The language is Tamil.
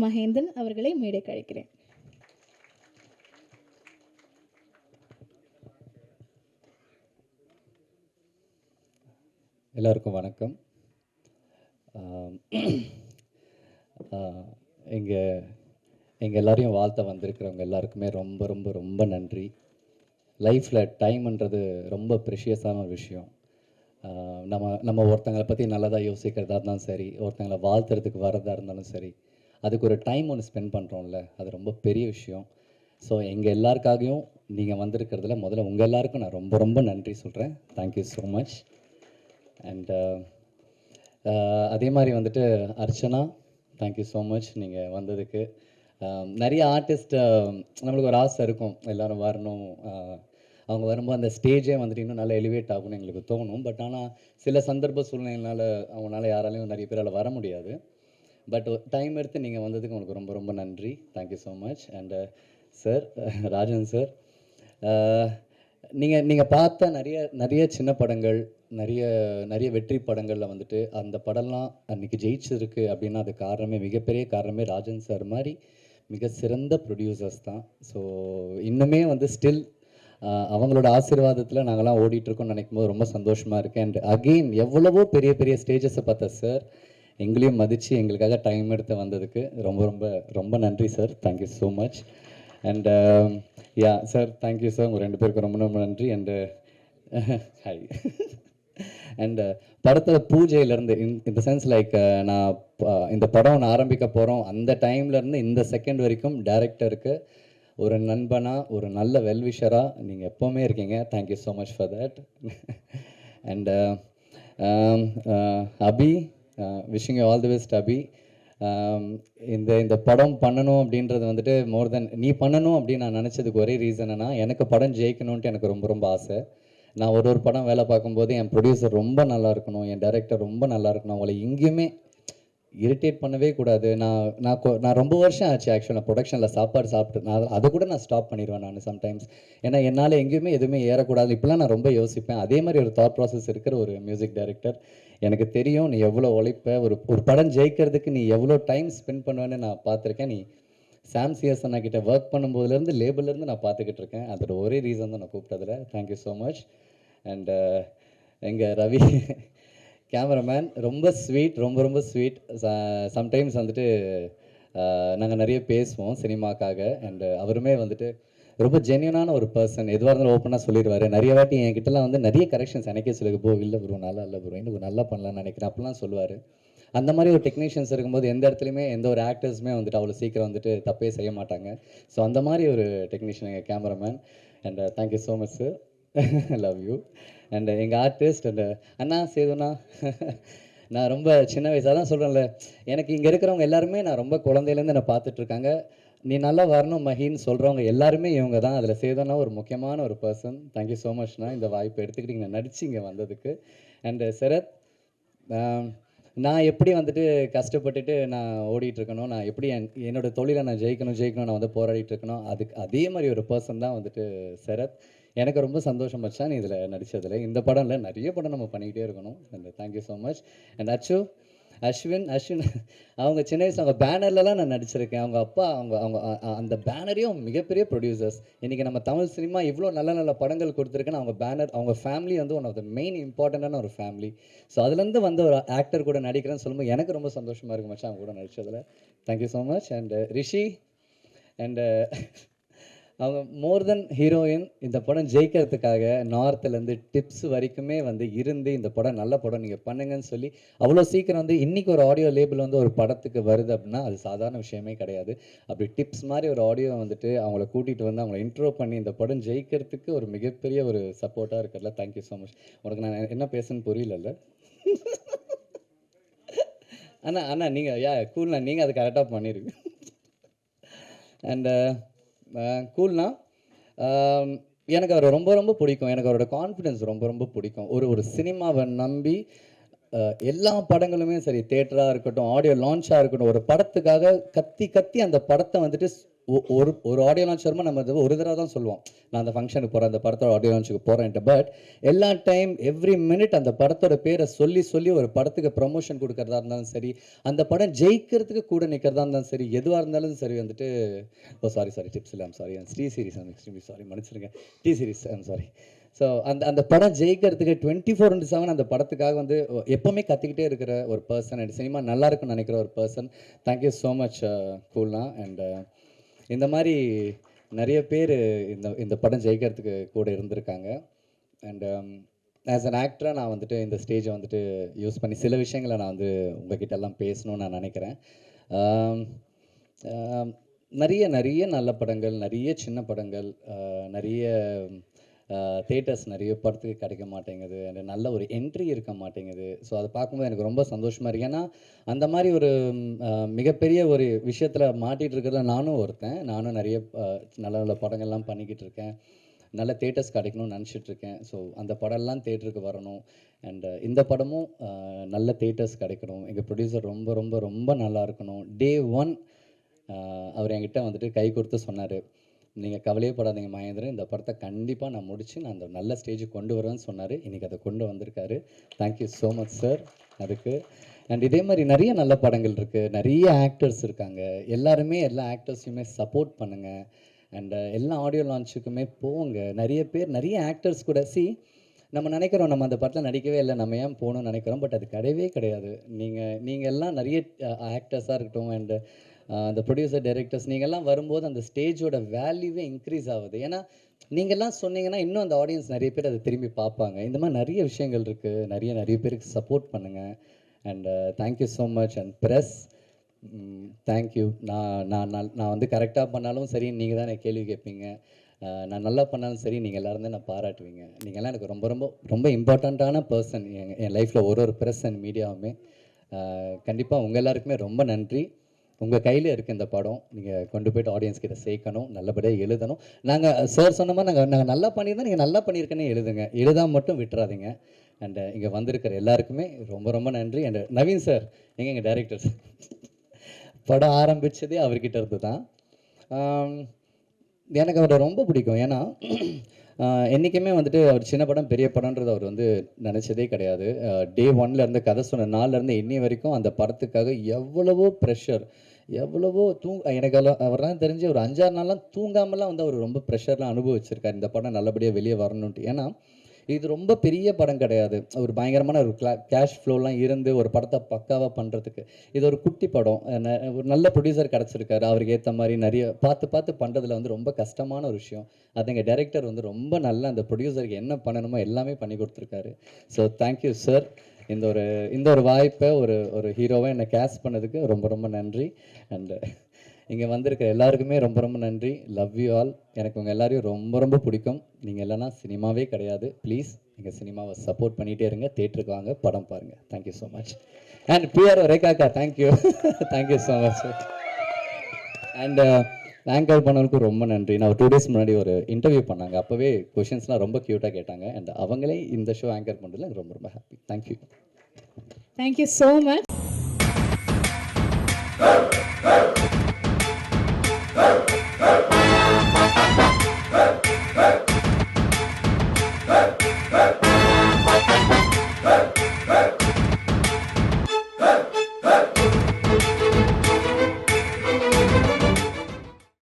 மகேந்திரன் அவர்களை மேடைக்கு அழைக்கிறேன். எல்லாருக்கும் வணக்கம். எங்கள் எல்லாரையும் வாழ்த்த வந்திருக்கிறவங்க எல்லாருக்குமே ரொம்ப ரொம்ப ரொம்ப நன்றி. லைஃப்பில் டைம்ன்றது ரொம்ப ப்ரெஷியஸான ஒரு விஷயம். நம்ம ஒருத்தங்களை பற்றி நல்லதாக யோசிக்கிறதா இருந்தாலும் சரி, ஒருத்தங்களை வாழ்த்துறதுக்கு வரதா இருந்தாலும் சரி, அதுக்கு ஒரு டைம் ஒன்று ஸ்பெண்ட் பண்ணுறோம்ல, அது ரொம்ப பெரிய விஷயம். ஸோ எங்கள் எல்லாருக்காகவும் நீங்கள் வந்திருக்கிறதுல முதல்ல உங்கள் எல்லாருக்கும் நான் ரொம்ப ரொம்ப நன்றி சொல்கிறேன். Thank you so much. அண்ட் அதே மாதிரி வந்துட்டு அர்ச்சனா, தேங்க்யூ ஸோ மச் நீங்கள் வந்ததுக்கு. நிறைய ஆர்டிஸ்ட் நம்மளுக்கு ஒரு ஆசை இருக்கும், எல்லோரும் வரணும், அவங்க வரும்போது அந்த ஸ்டேஜே வந்துட்டு இன்னும் நல்லா எலிவேட் ஆகும்னு எங்களுக்கு தோணும். பட் ஆனால் சில சந்தர்ப்ப சூழ்நிலையினால் அவங்களால யாராலையும் நிறைய பேரால் வர முடியாது. பட் டைம் எடுத்து நீங்கள் வந்ததுக்கு உங்களுக்கு ரொம்ப ரொம்ப நன்றி. Thank you so much. And sir, Rajan sir, நீங்கள் பார்த்த நிறைய சின்ன படங்கள், நிறைய வெற்றி படங்களில் வந்துட்டு அந்த படம்லாம் அன்றைக்கி ஜெயிச்சிருக்கு அப்படின்னா அது மிகப்பெரிய காரணமே ராஜன் சார் மாதிரி மிக சிறந்த ப்ரொடியூசர்ஸ் தான். ஸோ இன்னுமே வந்து ஸ்டில் அவங்களோட ஆசீர்வாதத்தில் நாங்கள்லாம் ஓடிட்டுருக்கோம்னு நினைக்கும் போது ரொம்ப சந்தோஷமாக இருக்குது. அண்ட் அகெயின் எவ்வளவோ பெரிய பெரிய ஸ்டேஜஸை பார்த்த சார் எங்களையும் மதித்து எங்களுக்காக டைம் எடுத்து வந்ததுக்கு ரொம்ப ரொம்ப ரொம்ப நன்றி sir. Thank you so much. And yeah sir, thank you sir. உங்கள் 2 பேருக்கும் ரொம்ப ரொம்ப நன்றி. And hi. அண்ட் படத்தில் பூஜையிலேருந்து இந்த சென்ஸ் லைக் நான் இந்த படம் நான் ஆரம்பிக்க போகிறோம் அந்த டைம்லேருந்து இந்த செகண்ட் வரைக்கும் டைரக்டருக்கு ஒரு நண்பனாக, ஒரு நல்ல வெல்விஷராக நீங்கள் எப்போவுமே இருக்கீங்க. Thank you so much for that. And Abhi, wishing you all the best Abhi. இந்த படம் பண்ணணும் அப்படின்றது வந்துட்டு மோர் தென் நீ பண்ணணும் அப்படின்னு நான் நினச்சதுக்கு ஒரே ரீசன்னா, எனக்கு படம் ஜெயிக்கணுன்ட்டு எனக்கு ரொம்ப ரொம்ப ஆசை. நான் ஒரு படம் வேலை பார்க்கும்போது என் ப்ரொடியூசர் ரொம்ப நல்லா இருக்கணும், என் டைரக்டர் ரொம்ப நல்லா இருக்கணும், அவளை எங்கேயுமே இரிட்டேட் பண்ணவே கூடாது. நான் ரொம்ப வருஷம் ஆச்சு ஆக்சுவலாக ப்ரொடக்ஷனில் சாப்பாடு சாப்பிட்டு அதை கூட நான் ஸ்டாப் பண்ணிடுவேன் நான் சம்டைம்ஸ். ஏன்னா என்னால் எங்கேயுமே எதுவுமே ஏறக்கூடாது இப்போலாம் நான் ரொம்ப யோசிப்பேன். அதே மாதிரி ஒரு தாட் ப்ராசஸ் இருக்கிற ஒரு மியூசிக் டைரக்டர். எனக்கு தெரியும் நீ எவ்வளோ உழைப்ப, ஒரு படம் ஜெயிக்கிறதுக்கு நீ எவ்வளோ டைம் ஸ்பெண்ட் பண்ணுவேன்னு நான் பார்த்துருக்கேன். நீ சாம் சிஎஸ் அண்ணா கிட்ட ஒர்க் பண்ணும்போதுலேருந்து லேபிள்லேருந்து நான் பார்த்துக்கிட்டு இருக்கேன். அதோட ஒரே ரீசன் தான் நான் கூப்பிட்டதில். Thank you so much. அண்ட் எங்கள் ரவி கேமராமேன் ரொம்ப ஸ்வீட், ரொம்ப ரொம்ப ஸ்வீட். சம்டைம்ஸ் வந்துட்டு நாங்கள் நிறைய பேசுவோம் சினிமாக்காக. அண்டு அவருமே வந்துட்டு ரொம்ப ஜென்யூனான ஒரு பர்சன். எதுவாக இருந்தாலும் ஓப்பனாக சொல்லிடுவார். நிறைய வாட்டி என்கிட்டலாம் வந்து நிறைய கரெக்ஷன்ஸ் எனக்கே சொல்லுங்க, ப்ரோ இல்லை ப்ரோ நல்லா இல்லை ப்ரோ, இன்னும் நல்லா பண்ணலான்னு நினைக்கிறேன் அப்படிலாம் சொல்லுவார். அந்த மாதிரி ஒரு டெக்னீஷியன்ஸ் இருக்கும்போது எந்த இடத்துலையுமே எந்த ஒரு ஆக்டர்ஸுமே வந்துட்டு அவ்வளோ சீக்கிரம் வந்துட்டு தப்பே செய்ய மாட்டாங்க. ஸோ அந்த மாதிரி ஒரு டெக்னீஷியன் எங்கள் cameraman. And thank you so much sir. Love you. And எங்கள் ஆர்டிஸ்ட் அண்ட் அண்ணா சேதுண்ணா, நான் ரொம்ப சின்ன வயசாக தான் சொல்கிறேன்ல, எனக்கு இங்கே இருக்கிறவங்க எல்லாருமே நான் ரொம்ப குழந்தையிலேருந்து என்னை பார்த்துட்ருக்காங்க. நீ நல்லா வரணும் மஹின்னு சொல்கிறவங்க எல்லாருமே இவங்க தான். அதில் சேதுண்ணா ஒரு முக்கியமான ஒரு பர்சன். தேங்க்யூ ஸோ மச்ண்ணா இந்த வாய்ப்பை எடுத்துக்கிட்டு நான் நடிச்சு இங்கே வந்ததுக்கு. அண்டு சரத், நான் எப்படி வந்துட்டு கஷ்டப்பட்டுட்டு நான் ஓடிட்டுருக்கணும், நான் எப்படி என்னோடய தொழிலை நான் ஜெயிக்கணும் நான் வந்து போராடிட்டு இருக்கணும், அதுக்கு அதே மாதிரி ஒரு பர்சன் தான் வந்துட்டு சரத். எனக்கு ரொம்ப சந்தோஷம் மச்சான் இதில் நடித்ததில். இந்த படம்ல நிறைய படம் நம்ம பண்ணிக்கிட்டே இருக்கணும். And thank you so much. And Ashwin அவங்க சின்ன வயசில் அவங்க பேனர்லலாம் நான் நடிச்சிருக்கேன். அவங்க அப்பா அவங்க அந்த பேனரையும் மிகப்பெரிய ப்ரொடியூசர்ஸ். இன்றைக்கி நம்ம தமிழ் சினிமா இவ்வளோ நல்ல நல்ல படங்கள் கொடுத்துருக்குன்னு அவங்க பேனர், அவங்க ஃபேமிலி வந்து ஒன் ஆஃப் த மெயின் இம்பார்ட்டண்ட்டான ஒரு ஃபேமிலி. ஸோ அதுலேருந்து வந்து ஒரு ஆக்டர் கூட நடிக்கிறேன்னு சொல்லும்போது எனக்கு ரொம்ப சந்தோஷமாக இருக்குது மச்சான் அவங்க கூட நடித்ததில். Thank you so much. And Rishi and அவங்க மோர் தென் ஹீரோயின். இந்த படம் ஜெயிக்கிறதுக்காக நார்த்துலேருந்து டிப்ஸ் வரைக்குமே வந்து இருந்து இந்த படம் நல்ல படம் நீங்கள் பண்ணுங்கன்னு சொல்லி அவ்வளோ சீக்கிரம் வந்து இன்றைக்கி ஒரு ஆடியோ லேபிள் வந்து ஒரு படத்துக்கு வருது அப்படின்னா அது சாதாரண விஷயமே கிடையாது. அப்படி டிப்ஸ் மாதிரி ஒரு ஆடியோ வந்துட்டு அவங்கள கூட்டிகிட்டு வந்து அவங்கள இன்ட்ரோ பண்ணி இந்த படம் ஜெயிக்கிறதுக்கு ஒரு மிகப்பெரிய ஒரு சப்போர்ட்டாக இருக்கிறதுல தேங்க்யூ ஸோ மச். உனக்கு நான் என்ன பேசுன்னு புரியல. அண்ணா நீங்கள் கூல்ண்ணா, நீங்கள் அது கரெக்டாக பண்ணியிருக்கு. அண்டு கூல்னா எனக்கு அவரை ரொம்ப ரொம்ப பிடிக்கும். எனக்கு அவரோட கான்ஃபிடென்ஸ் ரொம்ப ரொம்ப பிடிக்கும். ஒரு சினிமாவை நம்பி எல்லா படங்களுமே சரி, தேட்டராக இருக்கட்டும், ஆடியோ லான்ச்சாக இருக்கட்டும், ஒரு படத்துக்காக கத்தி அந்த படத்தை வந்துட்டு ஒரு ஒரு ஆடியோ லான்ச் வருமா நம்ம ஒரு தடவை தான் சொல்லுவோம், நான் அந்த ஃபங்க்ஷனுக்கு போகிறேன், அந்த படத்தோட ஆடியோ லான்ச்சுக்கு போகிறேன்ட்டு. பட் எல்லா டைம் எவ்ரி மினிட் அந்த படத்தோட பேரை சொல்லி சொல்லி ஒரு படத்துக்கு ப்ரமோஷன் கொடுக்கறதா இருந்தாலும் சரி, அந்த படம் ஜெயிக்கிறதுக்கு கூட நிற்கிறதா இருந்தாலும் சரி, எதுவாக இருந்தாலும் சரி வந்துட்டு சாரி டிப்ஸ் இல்லை, sorry T Series, extremely sorry, மன்னிச்சிருங்க, டி சீரிஸ், சாரி. ஸோ அந்த படம் ஜெயிக்கிறதுக்கு 24/7 அந்த படத்துக்காக வந்து எப்போவுமே கற்றுக்கிட்டே இருக்கிற ஒரு பர்சன், அண்ட் சினிமா நல்லா இருக்குன்னு நினைக்கிற ஒரு பர்சன். தேங்க்யூ ஸோ மச் கூல்னா. அண்ட் இந்த மாதிரி நிறைய பேர் இந்த படம் ஜெயிக்கிறதுக்கு கூட இருந்திருக்காங்க. அண்ட் ஆஸ் அன் ஆக்டராக நான் வந்துட்டு இந்த ஸ்டேஜை வந்துட்டு யூஸ் பண்ணி சில விஷயங்களை நான் வந்து உங்ககிட்ட எல்லாம் பேசணும்னு நான் நினைக்கிறேன். நிறைய நிறைய நல்ல படங்கள், நிறைய சின்ன படங்கள், நிறைய தேட்டர்ஸ் நிறைய படத்துக்கு கிடைக்க மாட்டேங்குது, அண்ட் நல்ல ஒரு என்ட்ரி இருக்க மாட்டேங்குது. ஸோ அதை பார்க்கும்போது எனக்கு ரொம்ப சந்தோஷமாக இருக்குது. ஏன்னா அந்த மாதிரி ஒரு மிகப்பெரிய ஒரு விஷயத்தில் மாட்டிகிட்டு இருக்கிறத நானும் ஒருத்தன். நானும் நிறைய நல்ல நல்ல படங்கள்லாம் பண்ணிக்கிட்டு இருக்கேன், நல்ல தேட்டர்ஸ் கிடைக்கணும்னு நினச்சிட்ருக்கேன். ஸோ அந்த படம்லாம் தேட்டருக்கு வரணும், அண்ட் இந்த படமும் நல்ல தேட்டர்ஸ் கிடைக்கணும். எங்கள் ப்ரொடியூசர் ரொம்ப ரொம்ப ரொம்ப நல்லா இருக்கணும். Day 1 அவர் என்கிட்ட வந்துட்டு கை கொடுத்து சொன்னார், நீங்கள் கவலையே படாதீங்க மகேந்திரன், இந்த படத்தை கண்டிப்பாக நான் முடித்து நான் அந்த நல்ல ஸ்டேஜுக்கு கொண்டு வருவேன்னு சொன்னார். இன்றைக்கி அதை கொண்டு வந்திருக்காரு. தேங்க்யூ ஸோ மச் சார் அதுக்கு. அண்ட் இதே மாதிரி நிறைய நல்ல படங்கள் இருக்குது, நிறைய ஆக்டர்ஸ் இருக்காங்க. எல்லாருமே எல்லா ஆக்டர்ஸையுமே சப்போர்ட் பண்ணுங்கள். அண்ட் எல்லா ஆடியோ லான்ச்சுக்குமே போங்க. நிறைய பேர் நிறைய ஆக்டர்ஸ் கூட நம்ம நினைக்கிறோம் நம்ம அந்த படத்தில் நடிக்கவே இல்லை, நம்ம ஏன் போகணும்னு நினைக்கிறோம். பட் அது கிடையவே கிடையாது. நீங்கள் எல்லாம் நிறைய ஆக்டர்ஸாக இருக்கட்டும், அண்டு அந்த ப்ரொடியூசர் டைரக்டர்ஸ் நீங்கள்லாம் வரும்போது அந்த ஸ்டேஜோட வேல்யூவே இன்க்ரீஸ் ஆகுது. ஏன்னா நீங்கள்லாம் சொன்னீங்கன்னா இன்னும் அந்த ஆடியன்ஸ் நிறைய பேர் அதை திரும்பி பார்ப்பாங்க. இந்த மாதிரி நிறைய விஷயங்கள் இருக்குது. நிறைய பேருக்கு சப்போர்ட் பண்ணுங்கள். And thank you so much. And press thank you. நான் வந்து கரெக்டாக பண்ணாலும் சரி நீங்கள் தான் எனக்கு கேள்வி கேட்பீங்க, நான் நல்லா பண்ணாலும் சரி நீங்கள் எல்லோரும் தான் நான் பாராட்டுவீங்க. நீங்கள்லாம் எனக்கு ரொம்ப ரொம்ப ரொம்ப இம்பார்ட்டண்ட்டான பர்சன் என் லைஃப்பில். ஒரு ப்ரெஸ் அண்ட் மீடியாவுமே கண்டிப்பாக உங்கள் எல்லாருக்குமே ரொம்ப நன்றி. உங்கள் கையில் இருக்குது இந்த படம், நீங்கள் கொண்டு போய்ட்டு ஆடியன்ஸ் கிட்ட சேர்க்கணும், நல்லபடியாக எழுதணும். நாங்கள் சார் சொன்ன மாதிரி நாங்கள் நல்லா பண்ணியிருந்தோம், நீங்கள் நல்லா பண்ணியிருக்கேன்னு எழுதுங்க, எழுதாமல் மட்டும் விட்டுறாதீங்க. அண்ட் இங்கே வந்திருக்கிற எல்லாருக்குமே ரொம்ப ரொம்ப நன்றி. அண்ட் நவீன் சார் எங்கள் டைரக்டர்ஸ், படம் ஆரம்பித்ததே அவர்கிட்ட இருந்து தான். எனக்கு அவரை ரொம்ப பிடிக்கும். ஏன்னா என்றைக்குமே வந்துட்டு அவர் சின்ன படம் பெரிய படம்ன்றது அவர் வந்து நினச்சதே கிடையாது. Day 1 கதை சொன்ன நாள்லேருந்து இன்னி வரைக்கும் அந்த படத்துக்காக எவ்வளவோ ப்ரெஷர், எவ்வளவோ எனக்கு அவரெல்லாம் தெரிஞ்சு ஒரு 5-6 நாள்லாம் தூங்காமலாம் வந்து அவர் ரொம்ப ப்ரெஷர்லாம் அனுபவிச்சிருக்கார் இந்த படம் நல்லபடியாக வெளியே வரணுன்ட்டு. ஏன்னா இது ரொம்ப பெரிய படம் கிடையாது, ஒரு பயங்கரமான ஒரு கேஷ் ஃப்ளோலாம் இருந்து ஒரு படத்தை பக்காவாக பண்ணுறதுக்கு இது ஒரு குட்டி படம். ஒரு நல்ல ப்ரொடியூசர் கிடச்சிருக்காரு, அவருக்கு ஏற்ற மாதிரி நிறைய பார்த்து பண்ணுறதுல வந்து ரொம்ப கஷ்டமான ஒரு விஷயம். அது எங்கள் டைரக்டர் வந்து ரொம்ப நல்ல அந்த ப்ரொடியூசருக்கு என்ன பண்ணணுமோ எல்லாமே பண்ணி கொடுத்துருக்காரு. So thank you sir. இந்த ஒரு வாய்ப்பை ஒரு ஹீரோவாக என்னை கேஸ்ட் பண்ணதுக்கு ரொம்ப ரொம்ப நன்றி. அண்டு இங்கே வந்திருக்கிற எல்லாருக்குமே ரொம்ப ரொம்ப நன்றி. Love you all. எனக்கு உங்கள் எல்லாரையும் ரொம்ப ரொம்ப பிடிக்கும். நீங்கள் இல்லைனா சினிமாவே கிடையாது. ப்ளீஸ் எங்கள் சினிமாவை சப்போர்ட் பண்ணிகிட்டே இருங்க, தேட்டருக்கு வாங்க, படம் பாருங்கள். Thank you so much. And PR ரேகாக்கா thank you thank you so much. And anchor பண்ணவங்களுக்கு ரொம்ப நன்றி. நான் ஒரு 2 days முன்னாடி ஒரு இன்டர்வியூ பண்ணாங்க, அப்போவே கொஷின்ஸ்லாம் ரொம்ப க்யூட்டாக கேட்டாங்க. அண்ட் அவங்களே இந்த ஷோ ஆங்கர் பண்ணுறதுல எனக்கு ரொம்ப ரொம்ப happy. Thank you. Thank you so much.